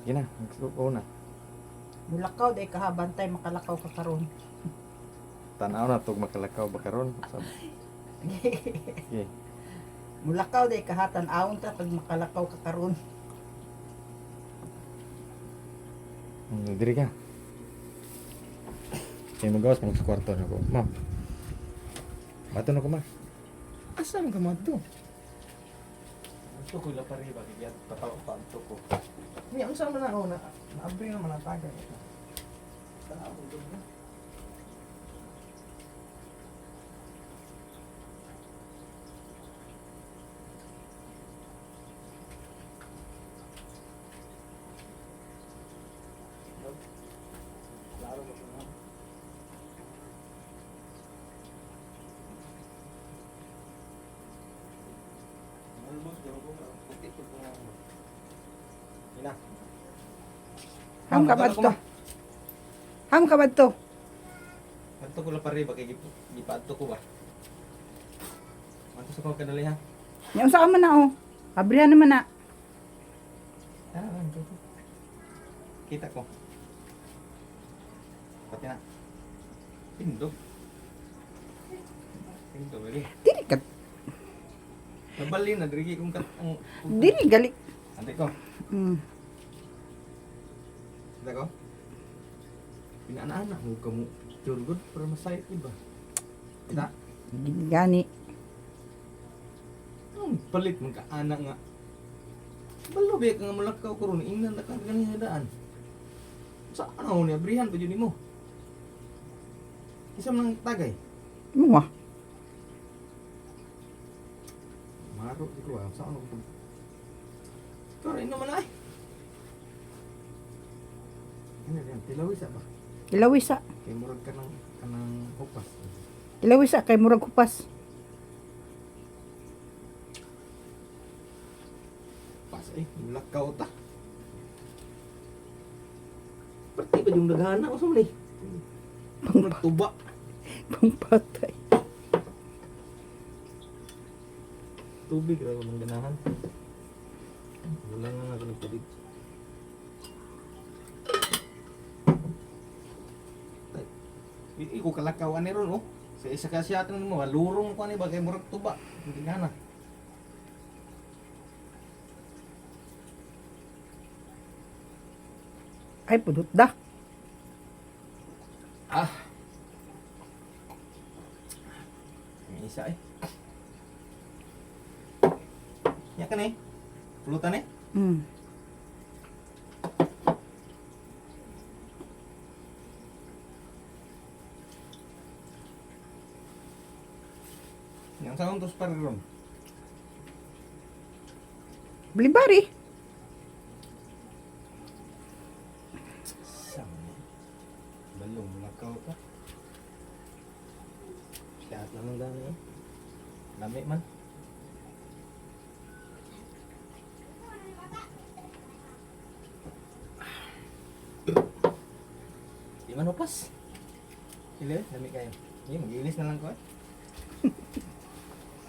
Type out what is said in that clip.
Gina, magsuko na. Mulakaw day kahabantay makalakaw ka karon. Tanaw na tog makalakaw ba karon? Okay. Mulakaw day kahatan awon ta pag makalakaw ka karon. Diri ka. Kaya magawas pang sa kwarto na ko. Ma'am. Bato na ko, ma. Asa man ka mato? Ito ko la pare ba kaya pataw pa ito ko. Ni unsa man na na naabri naman ang tagay. Tanaw ko na. Klaro ba na? Ina. Ham ka ba to? Ham ka ba to? Adto ko la pare ba kay gipaadto ko ba. Adto sa ko kadali ha. Nya unsa ka man na oh? Abrihan naman na. Kita ko. Pati na. Pindog. Pindog lagi. Dili ka. Nabali na diri kung kat ang Dili gali. ante ko. Mm. Ante ko. Pinaanak mo kamo. Jurgod para masayit iba. Kita. Dili gani. Ang palit man ka anak nga. Balo ba ka nga mulakaw karon ingnan na ka ganina daan. Sa ano ni abrihan pa jud nimo. Isa man ang tagay. Mo. Maro di ko sa ano ko. Pero ino man ay. Ano yan, tilawis ba? Ilawisa. Kay murag ka ng hupas. Ilawisa kay murag kupas. Pas mulakaw ta. Pati ba yung naghana o sa mali? Tuba. Pangpatay. Tubig raw ng ganahan. Wala nga ako ng tubig. Iko kalakaw ani ron oh. Sa isa ka siya mo, lurong ko ani ba kay murag tuba. Hindi gana. Ay pudot da. Ah. May isa eh. Yakan eh. Pulutan eh. Mm. Yang sa untos para ron. Blibari. Sama. Belum melakau ka. Sehat naman dami eh. Lami man. Di man upas. Sila, lami kayo. Iya, mag-ilis na lang ko eh.